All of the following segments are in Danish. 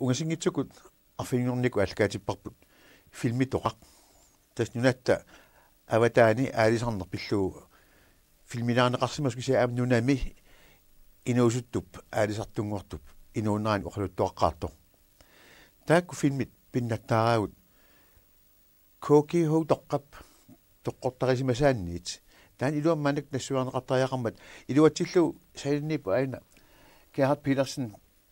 ungasingitsukut arfingorniku алкаатиппарпут филмитоқақ тас нунатта аватаани аалисарнер пиллуу филмилаарнеқарсимаскуси аам нунами инуусуттуп аалисартунгуартуп инууннаани оқалуттуаққаартоқ таакку филмит пиннаттаараагут коки хou тоққап тоққортарисимасаанниит таан илуамманак нассуарнеқартариақармат илуатсиллу саилнип аина Gerhard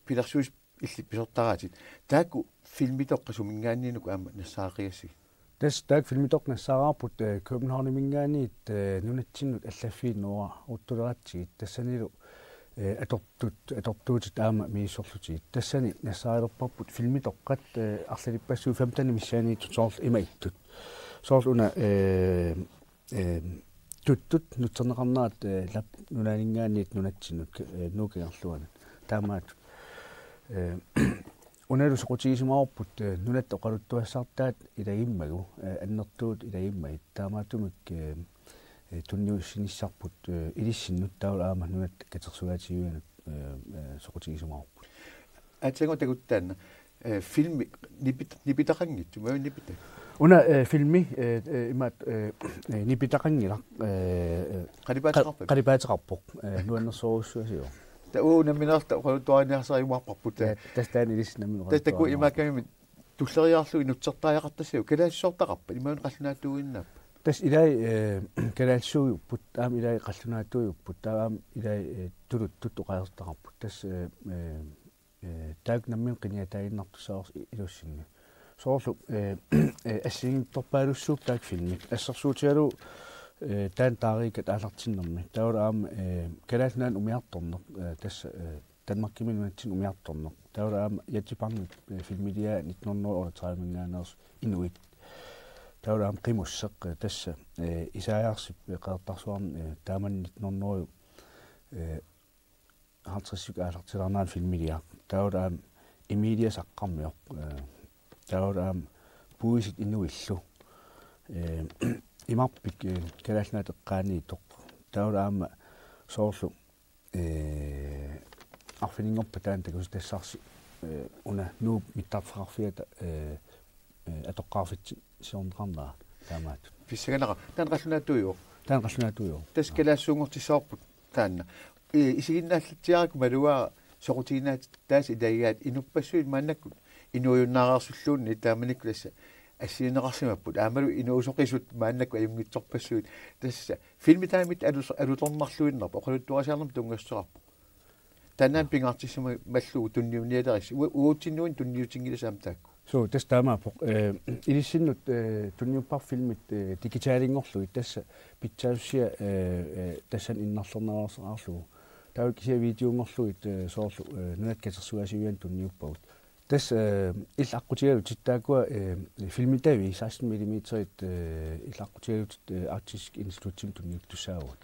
Petersuis illi pisartaratit taakku filmitoqqa sumingaanniinuk aama nassaaqiassi das taak filmitoq nassaaraarput København mingaaniit nunatsinut allaffiinnuara uttuleratsiit tassanilu atortuut aama miissorlutiit tassani nassaalerparput filmitoqqat arlalippassuu 15 missaaniit soorl imaittut soorl una tuttut nutserneqarnaat lap nunaaningaaniit nunatsinut nuukiarluana taamaat unalu soqutigisimaarupput nunatta oqaluttuassartaat ilagimmagu annertuut ilagimmait taamaatumik tunniussinissarput ilissinut taula aama nunat katersugaatigiuanut soqutigisimaarupput atsengo taguttaanna filmi nipitaqangit tumaa nipita una filmi imaat nipitaqangila qalipaataqarpoq nuannersoorussuasiu naminarta oqaluttuariarsaarimuarparput tastaani ilissinammi tastaku imaakami tulleriarlu inutsertaajaqartassiu kalaasssortaqarpa imaun qallunaatuuinnaappa tas ilai kalaalsuujupput aam ilai qallunaatuujupput aam ilai tuluttut oqalertaqarput tas taak nammin qiniataainnartusaars ilussinni soorlu ассигингторпаалуссууп таак филмик ассерсуутиалу таан таариикат аалартиннэрми таала аама калаалнаан умиарторнеқ тасса танмаркиминуатсин умиарторнеқ таала аама ятипарнит филмилиа 1938 инуит таала аама қимуссеқ тасса исааяарсип қеэртарсуарни тааман 1900 50-сик аалартиларнаан филмилиа таала аама Emilia саққармиоқ таала puisit innuillu imarpik kalaalnaatеққааниитоқ таала аама соорлу арфинингорпа таан такус тассаарси уна нуу миттарфеқарфиата атоққарфит сиорнеқарнаа таамаат фиссаганера таан қаллунаатуйоо тас калаассуунгортиссоорпут таанна исигиннааллатсиарак малуа соқутигинаат таас илагиат инуппассуит мааннаккут инуйуннаараарсуллуунни тааманиккуласса ассиинеқарсимаппут аамалу инуусоқисут мааннакку аюнгитсорпассуит тасса филмитаамит алуторнарлуиннерпа оқалуттуасиарнам тунгассоқарпу танаан пингаартиссима маллугу тунниуниалерис уутсиннуин тунниутингиласаам таакку so тас таамаапоқ илиссиннут тунниуппар филмит дигитаалингорлугит тасса питсаассия тассан иннарлернераасераарлугу таавик кися видеонгорлугит соорлу нунат катерсуасивиан тунниуппагут тас иллаққутигалу титтаакуа филмитави 16 мм иллаққутигалут артистик институтсим тунниуттуссаагут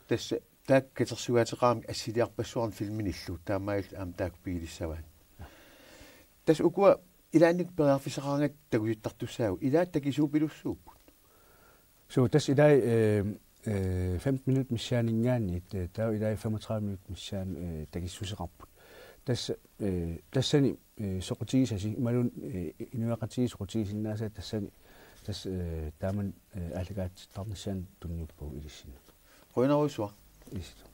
тас таак катерсуаатеқарами ассилиарпассуарн филминиллу таамаил аам таак пигилиссаваан тас укуа илааник периарфисеқарангат тагуиттартуссаагу илаат такисуупилуссууппут so тас илай 5 минут миссаанингаанниит таа илай 35 минут миссаан такиссусеқарпут тассани соқутигисаси малун инуақатиги соқутигисиннааса тассани тас тааман аалгаатситтарниссаан тунниуппу илиссина қойнаруйсуа илисса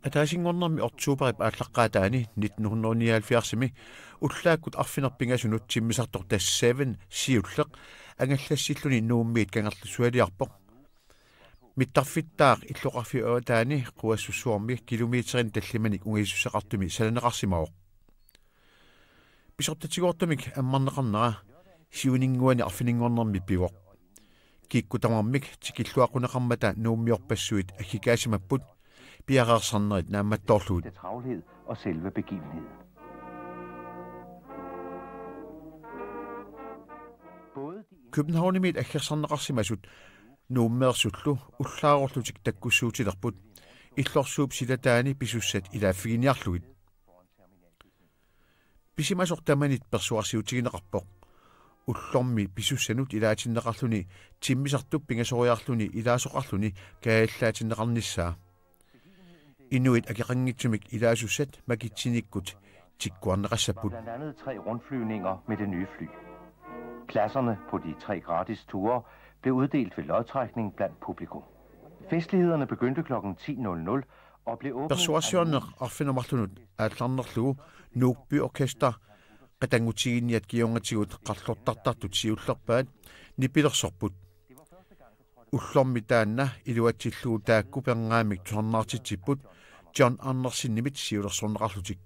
атаасингорнэрми ортуупарип ааллаққаатаани 1979-ми уллааккут арфинерпинgasунут тиммисартор тас 7 сиуллеқ ангаллассиллуни нууммиит кангерлуссуалиарпоқ миттарфиттаақ иллоқарфиуатаани қуассуссуарми километрин таллиманик унгисуссеқартуми саланеқарсимаоқ писортатигуортумик аммарнеқарнера сиунингуани арфинингорнэрми пивоқ киккутамармик тикиллуақунеқармата нууммиорпассуит аггикаасимаппут Biarrarsanneret naammattorluut travlhed og selve begivenheden. Københavnimit aggersarneqarsimasut nuummeersullu ullaarorlutik takkussuutilerput illorsuup silataani pisussat ilaaffiginiarlugit pisimasortamanit persuarsiutigineqarpoq ullormi pisussanut ilaatinneqarluni timmisartup pingasoriarluni ilaasoqarluni kaallaatineqarnissaa inuit akeqangitsumik ilaasussat makitsinikkut tikkuarneqassapput. Blandt andet 3 rundflyvninger med det nye fly. Pladserne på de 3 gratis ture blev uddelt ved lodtrækning blandt publikum. Festlighederne begyndte kl. 10:00 og blev åbnet... Persuasioner arfinermarlunut aallarnerlugu nuukby orkester qatangutiginniat kiungatigut qarlortartartut siullerpaat nipilersorput ullormi taanna iluatsillugu taakku perngaammik tuarnaartitsiput John Andersen-nimit siulersorneqarlutik.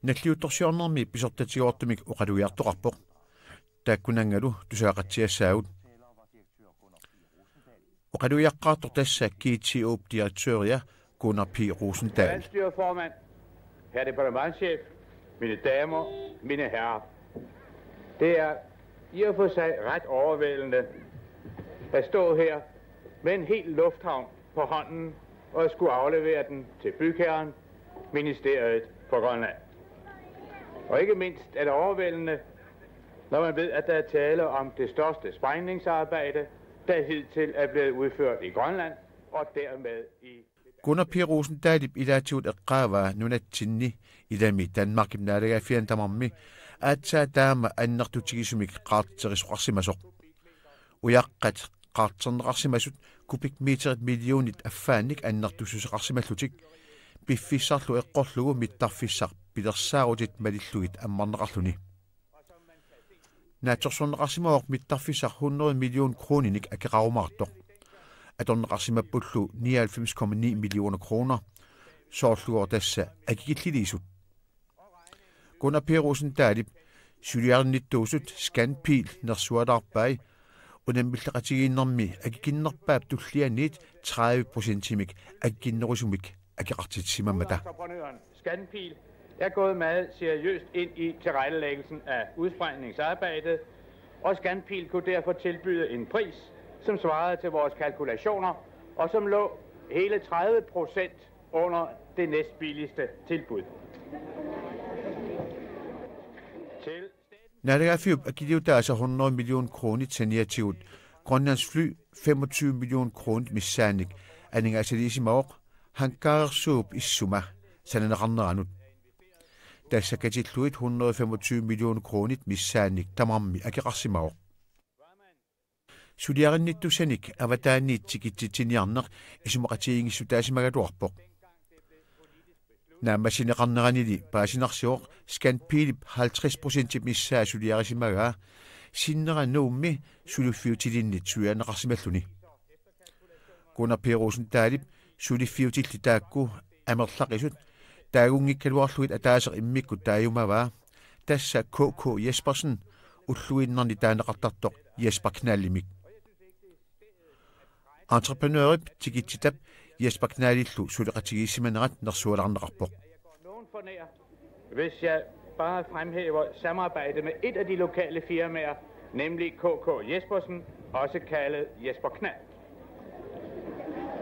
Nakliuttorsiornermi pisortatigoortumik uqaluiartoqarpoq taakkunangalu tusaaqatsiassaagut uqaluiaqqaartor tassa KTOP direktøria Gunnar P. Rosendahl. Landsstyreformand, herr departementschef, mine damer, mine herrer. Det er i og for sig ret overvældende at stå her med en hel lufthavn på hånden og skulle aflevere den til bygherren, ministeriet på Grønland. Og ikke mindst er det overvældende, når man ved, at der er tale om det største sprængningsarbejde, der hidtil er blevet udført i Grønland, og dermed i... Gunnar P. Rosendahl ilaatiut eqqaavaa nunatsinni ilami Danmark imnaalagaa tamarmi aatsaa taama annartutigisumik qaartserisuqarsimasoq uyaqqat qaartserneqarsimasut kubikmeterit millionit affaannik annartussuseqarsimallutik piffissarlu eqqorlugu mittarfissaq pilersaarutit malillugit ammarneqarluni naatsorsorneqarsimaoq mittarfissaq 100 million kroninik akeqarumaartoq atorneqarsimappullu 99,9 millioner kroner soorluor tassa akikillilisut Gunnar P. Rosendahl suliarnittuusut scanpil nersualarpai unamilleqatigiinnermi akikinnerpaap tullianiit 30%-imik akikinnerusumik akeqartitsimamata. Scanpil er gået meget seriøst ind i tilrettelæggelsen af udsprængningsarbejdet, og Scanpil kunne derfor tilbyde en pris, som svarede til vores kalkulationer, og som lå hele 30% under det næstbilligste tilbud. Nalagafiup akiliutaasa 100 million kronit saniatiut Grønlands fly 25 million kronit missaanik aningaasaliisimaoq hankaarsuup issuma sananeqarneranut tassakatilluit 125 million kronit missaanik tamarmi akeqarsimaoq suliarinnittusanik avataaniit tikitsitsiniarneq isumaqatiingissutaasimaгаluarpoq naamasineqarneranili paasinarsiоq scanpilip 50% missaa suliarisimagaa sinnera nuummi suluffiutilinnit suyaneqarsimalluni Gunnar P. Rosendahl suliffiutilli taakku amerlaqisut taagungikkaluarluit ataaseq immikkut taajumavaa tassa KK Jespersen ulluinnerni taaneqartartoq Jesper Knallimik entreprenørip tikitsitap Jesper Knallillu suleqatigissimanerat nersualarneqarpoq. Hvis jeg bare fremhæver samarbejde med et af de lokale firmaer, nemlig KK Jespersen, også kaldet Jesper Knall.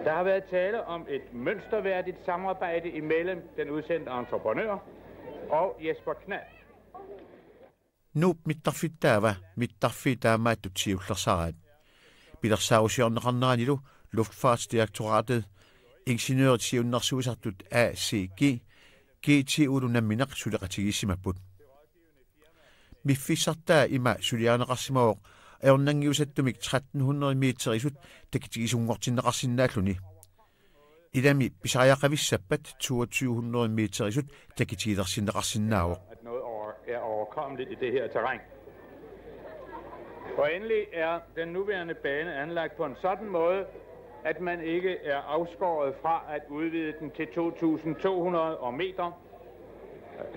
Der har været tale om et mønsterværdigt samarbejde imellem den udsendte entreprenør og Jesper Knall. Nu mittarfittaamaatut siullersaraat pilersaarusiorneqarneranilu Luftfartsdirektoratet ingeniøret siunnersuusartut ACG GTUlu nammineq suleqatigissimapput miffissartaa ima sulianeqarsimaoq aornangiusattumik 1300 meterisut takitigisungortinneqarsinnaalluni ilami pisariaqavissappat 2200 meterisut takitigilersinneqarsinnaaoq noget er overkommeligt i det her terræn. Og endelig er den nuværende bane anlagt på en sådan måde, at man ikke er afskåret fra at udvide den til 2.200 meter.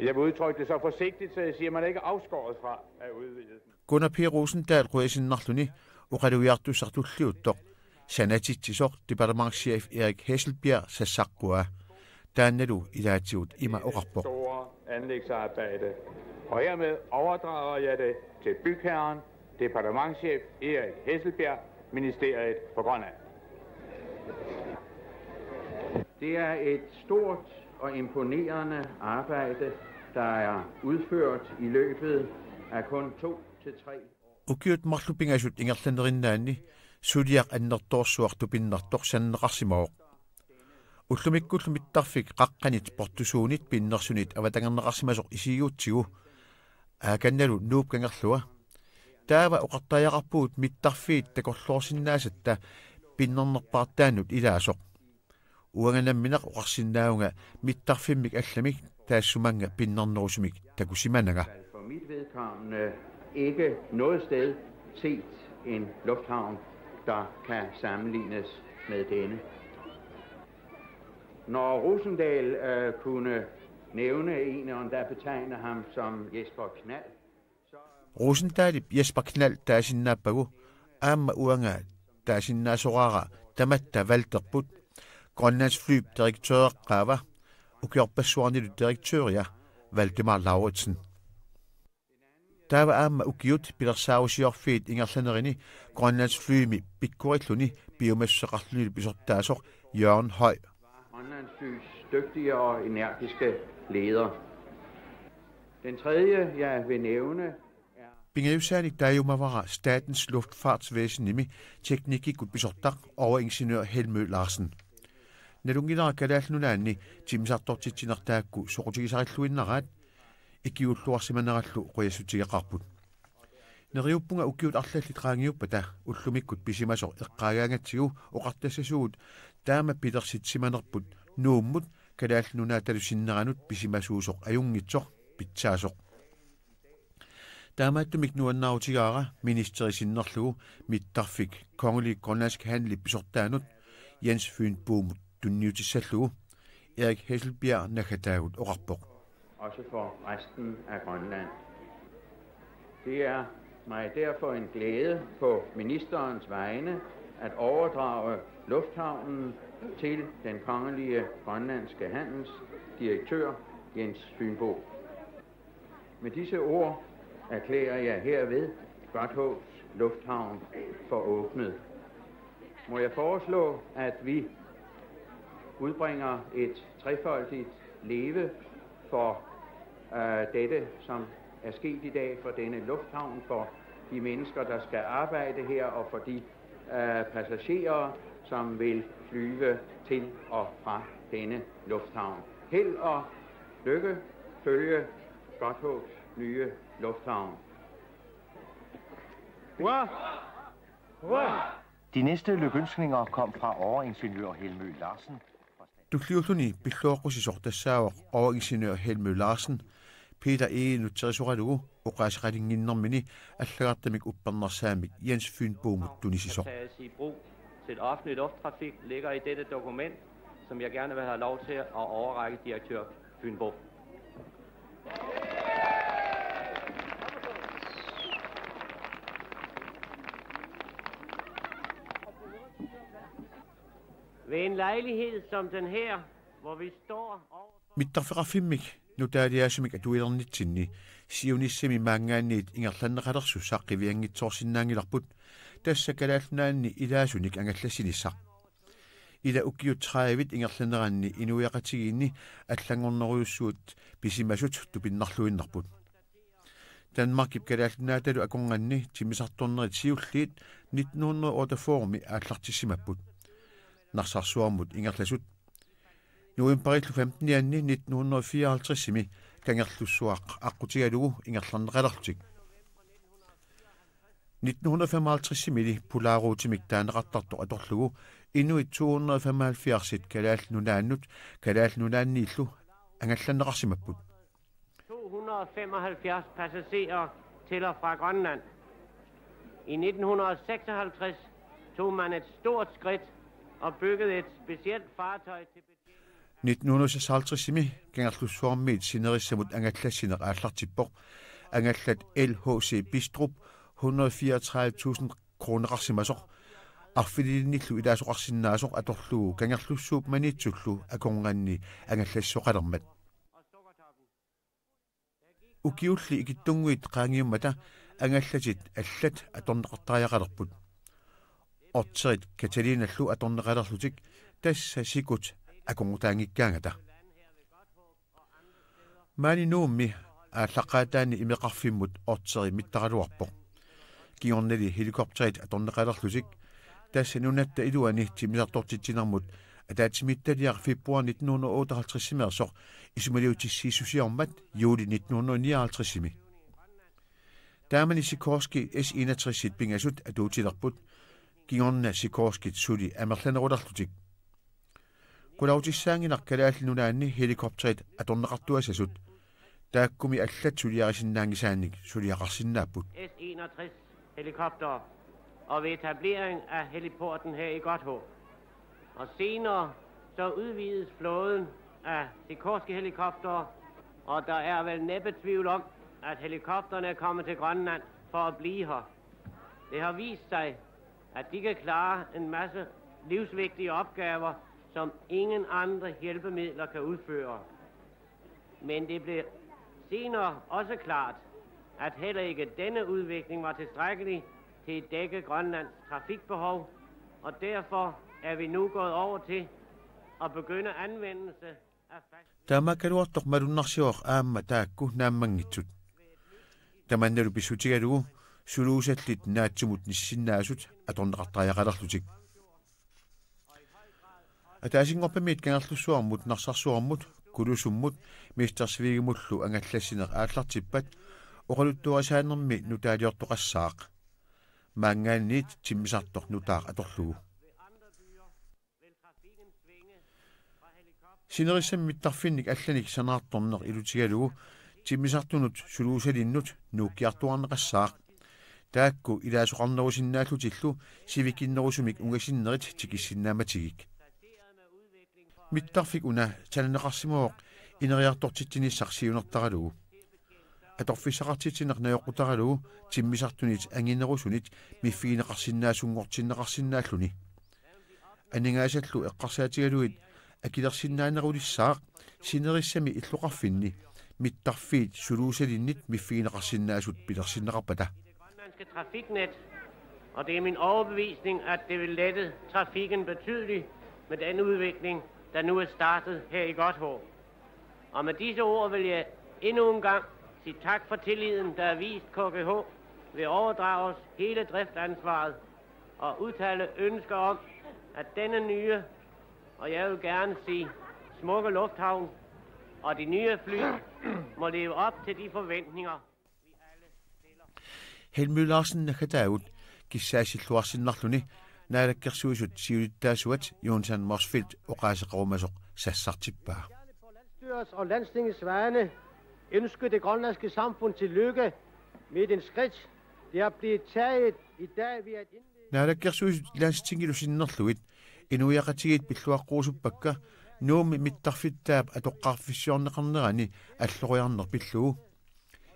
Jeg vil udtrykke det så forsigtigt, så jeg siger, at man ikke er afskåret fra at udvide den. Gunnar P. Rosendahl ruisinnarluni uqaluiartussartulliuttoq sanatittisoq departementschef Erik Hesselbjerg sasaqqua taannalu ilaatigut ima oqarpoq. Store anlægsarbejde Og hermed overdrager jeg det til bygherren, departementschef Erik Hesselbjerg, Ministeriet for Grønland. Det er et stort og imponerende arbejde, der er udført i løbet af kun 2 til 3 år. Ukiut marlupingasut ingerlanerinnaanni suliaq annertorsuartupinnartor sanneqarsimauq. Ullumikkullumittarfik qaqqanit portusuunit pinnersunit avatangerneqarsimasoq isigiutsigu aakannalu nuupkangerlua taava oqartajaqarpuut mittarfiit takorluorsinnaasatта pinnernerpaartaannut ilaasoq uanganamminaq oqarsinnaaunga mittarfimmik allamik taassumanga pinnernerusumik takusimanaga. For mit vedkommende ikke noget sted set en lufthavn, der kan sammenlignes med denne. Når Rosendal kunne nævne en, og der betegner ham som Jesper Knald, så... Rosendal Jesper Knald taasinnaappagu aamma uanga taasinnaasораара tamatta valterput Grønlands flydirektøreqqaava ukiorpassuarnilu direktøria Valdemar Lauritsen. Taava aamma ukiut pilersaavusiorfiit ingerlanerini Grønlands flymi pikkurilluni biomasseqarluni pisortaasoq Jørgen Høj. Grønlands flys dygtige og energiske leder. Den tredje, jeg vil nævne, er... Pingayusaanik taajumavara Statens Luftfartsvæsen nimi teknikikut pisortaq overingeniør Helmø Larsen. Nalungilaa kalaallunaanni timisartortitsinartaakku soqutigisaralluinnaraat ikiulluarsimanerallu quyasutigeqarput. Neriuppunga ukiut arlallit qaangiuppata ullumikkut pisimasoq eqqaagaangatsigu oqartassasuut taama pilersitsimanerput nuummut kalaallunaatalusinneranut pisimasuusoq ajungitsoq pitsaasoq. Taamaattumik nuannaarutigaara ministerisinnerlugu mittarfik kongelig grønlandsk handel pisortaanut Jens Fynboom tunniutissallugu Erik Hesselbjerg nakataagut oqarpoq. Også for resten af Grønland. Det er mig derfor en glæde på ministerens vegne at overdrage lufthavnen til den kongelige grønlandske handelsdirektør Jens Fynbo. Med disse ord erklærer jeg herved Godthåbs Lufthavn for åbnet. Må jeg foreslå, at vi udbringer et trefoldigt leve for dette, som er sket i dag for denne lufthavn, for de mennesker, der skal arbejde her, og for de passagerer, som vil flyve til og fra denne lufthavn. Held og lykke følge Godthåbs nye lufthavn. Hurra! Hurra! De næste lykønskninger kom fra overingeniør Helmø Larsen. Tukliutluni pilluoqqusisortassaaoq overingeniør Helmø Larsen Peter Egenutterisoralugu oqaasiqalinginnermini allagartamik uppernersaamik Jens Fynboom tunisisoq. I brug til offentlig lufttrafik ligger i dette dokument, som jeg gerne vil have lov til at overrække direktør Fynbo. Ved en lejlighed som den her, hvor vi står overfor... Mittarfeqarfimmik nutaaliaasumik atuilernitsinni siunissimi maangaanniit ingerlanneqalersu saqqiviangitsoorsinnaangilarput tassakalaallnaanni ilaasunik angallasinissaq ila ukiutraavit ingerlanneranni inuiaqatigiinni allangorneruyussuut pisimasut tupinnarluinnarput Danmarkip kalaallnaatalu akonganni timisartornerit siulliit 1948 aallartissimapput narsarsuarmut ingerlasut November 15. 1954 kangerlussuaq aqqutigalugu ingerlarneqalertik 1955 mili polaruutimik taaneqartartoq atorlugu inuit 275 kalaalnunaannut kalaalnunaanniillu angallanneqarsimapput 275 passagerer til og fra Grønland. I 1956 tog man et stort skridt og byggede et specielt fartøj til 1956 kangerlussuarmiit sinerissamut angallassineq aallartippoq angallat LHC Bistrup 134.000 kroneqarsimasoq arfilinnillu ilaasoqarsinnaasoq atorlugu kangerlussuup manitsullu akonganni angallassoqalermat ukiulli ikittunguit qaangiummata angallatit allat atorneqartariaqalerput ortserit Catalinallu atorneqalerlutik tassa sikut akongutaangikkaangata maani nuummi ааллаққаатаани имеқарфиммут орцери миттаралуарпо киорнали helikopterit аторнеқалерлусик тасса нунатта илуани тимисартортитсинармут атаатимитталиар фебруар 1958 исумалиутиссиисусиормат юли 1959 таамани Сикорски S61 пингасут атуутилерпут киорна Сикорскит сули амерланерулерлутик кулаутиссаангинар калааллинунаанни helikopterit аторнеқартуасасут taakkumi allat suliarisinnaangisaannik suliaqarsinnaaput S61 helikopter og ved etablering af heliporten her i Godthåb. Og senere så udvides flåden af Sikorsky helikoptere, og der er vel næppe tvivl om, at helikopterne er kommet til Grønland for at blive her. Det har vist sig, at de kan klare en masse livsvigtige opgaver, som ingen andre hjælpemidler kan udføre. Men det blev senere også klart, at heller ikke denne udvikling var tilstrækkelig til at dække Grønlands trafikbehov, og derfor er vi nu gået over til at begynde anvendelse af Tamakaluartoq malunnarsiuaq aamma taakku naammangitsut. Tamannalu pissutigalugu suluusallit naatsumut nissinnaasut atorneqartariaqalerlutik. Ataasingorpamiit kangerlussuarmut narsarsuarmut kulusummut mistersvigimullu angallassineq aallartippat oqaluttuasaanermi nutaaliortoqassaaq maangaanniit timmisartoq nutaaq atorlugu sinerissammittarfinnik allanik sanaartorneq ilutigalugu timmisartunut suluusalinnut nuukkiartuarneqassaaq taakku ilaasoqarnerusinnaallutillu sivikinnerusumik ungasinnerit tikissinnaamatigik mittarfik una talaneqarsimuoq ineriartortitsinissarsiunertaralugu atorfissaqartitineq najoqqutaralugu timmisartunit anginerusunit miffigineqarsinnaasungortinneqarsinnaalluni aningaasallu eqqarsaatigaluit akilersinnaanerulissaaq sinerissami illuqarfinni mittarfiit suluusalinnit miffigineqarsinnaasut pilersinneqarpata trafiknet, og det er min overbevisning, at det vil lette trafikken betydeligt med den udvikling, der nu er startet her i Godthåb. Og med disse ord vil jeg endnu en gang sige tak for tilliden, der er vist KGH ved overdrage os hele driftansvaret og udtale ønsker om, at denne nye, og jeg vil gerne sige smukke lufthavn og de nye fly må leve op til de forventninger, vi alle stiller. Helmy Larsen nakataut kissaasilluarsinnarluni naalakkersuisut siulittaasuat Jonsan Morsfeldt oqaaseqarumasoq sassartippaa. Landsstyrets og landstingets vegne ønsker det grønlandske samfund til lykke med en skridt, det er blevet taget i dag ved at indlede. Naalakkersuisut landstingilusinnerluit inuiaqatigit pilluaqqruusuppakka nuumi mittarfittaap atoqqarfissiorneqarnerani alloriarner pillugu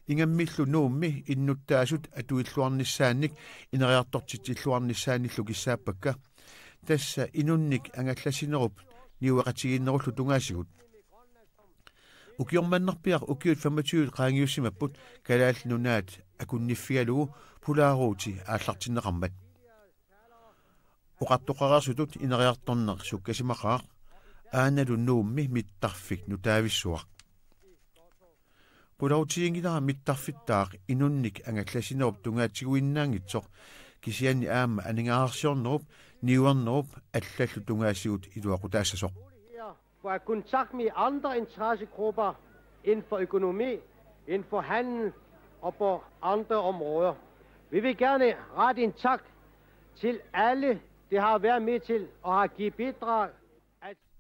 ingammillu nuummi innuttaasut atuilluarnissaannik ineriartortitilluarnissaanillu kissaappakka tassa inunnik angallassinerup niuaqatiginnerullu tungaasigut ukiormannarpiaq ukiut 25 qaangiussimapput kalaallunaat akunniffialugu pulaaruuti aallartinneqarmat uqartoqararsutut ineriartorner sukkasimaqaaq aanalu nuummi mittarfik nutaavissuaq pulautiingilaa mittarfittaaq inunnik angallassinerup tungaatiguinnaangitsoq kisianni aamma aningaarsiornerup niuernerup allallu tungaasigut iluaqutaasasoq for at kontakt med andre interessegrupper inden for økonomi, inden for handel og på andre områder. Vi vil gerne rette en tak til alle, der har været med til og har givet bidrag.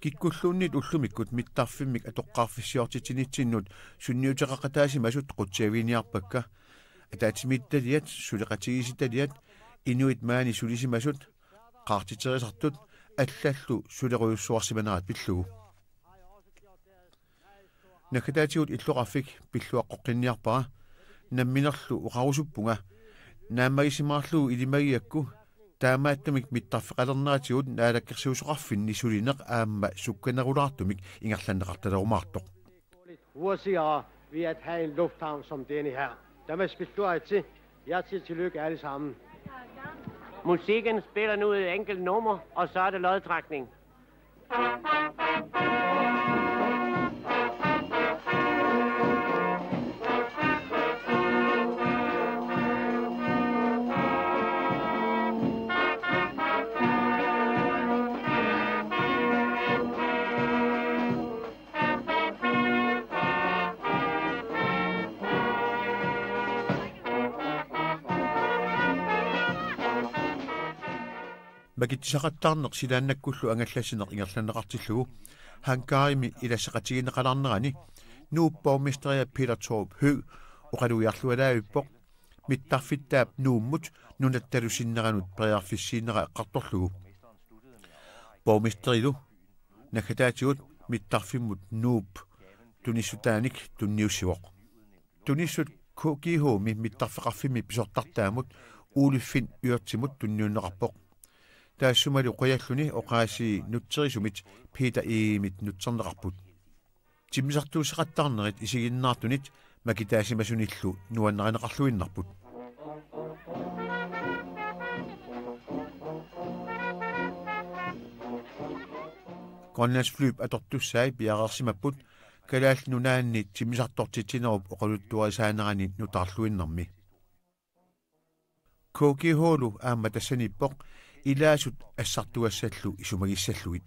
Kikkullunnit ullumikkut mittarfimmik atoqqarfissiortitinittinnut sunniuteqaqataasimasut qutsiaviiniarpakka ataatimittaliat suleqatigisitaliat inuit maani sulisimasut qaartiterisartut allallu suleruussuarsimanaat pillugu nakataatigut illuqarfik pilluaqqoqqinniarpara namminerlu uqarusuppunga naamagisimaarlugu ilimagiakku taamaattumik mittarfiqalerneratigut naalakkersuusoqarfinni sulineq aamma sukkanerulaartumik ingerlanneqartalerumaartoq Hurtigere ved at have en lufthavn som denne her. Der må spille til. Hjertelig tillykke alle sammen. Musikken spiller nu et enkelt nummer, og så er det lodtrækning. Magitsaqattarneq silaannakkullu angallassineq ingerlanneqartillugu hankaarimi ilassaqatigineqalarnerani nuuppaumistria Peter Torp Høg uqaluiarlualaavippoq mittarfittaap nuummut nunattalusinneranut priarfissiinera eqqartorlugu borgmesterilu nakataatigut mittarfimmut nuup tunissutaanik tunniussivoq tunissut KGH mittarfeqarfimmi pisortartaamut uuliffin yurtimut tunniunneqarpoq taassumali qoyalluni oqaasi nutserisumit Peter Eemit nutserneqarput timmisartuuseqattarnerit isiginnaartunit makitaasimasunillu nuanneranneqarluinnarput Grønlands flyb atortussaai piaqersimapput kalaallunaanni timmisartortitinerup oqaluttuarisaanerani nutarluinnarmi KGHlu aamma tassanippoq ilaasut assartuassallu isumagissalluit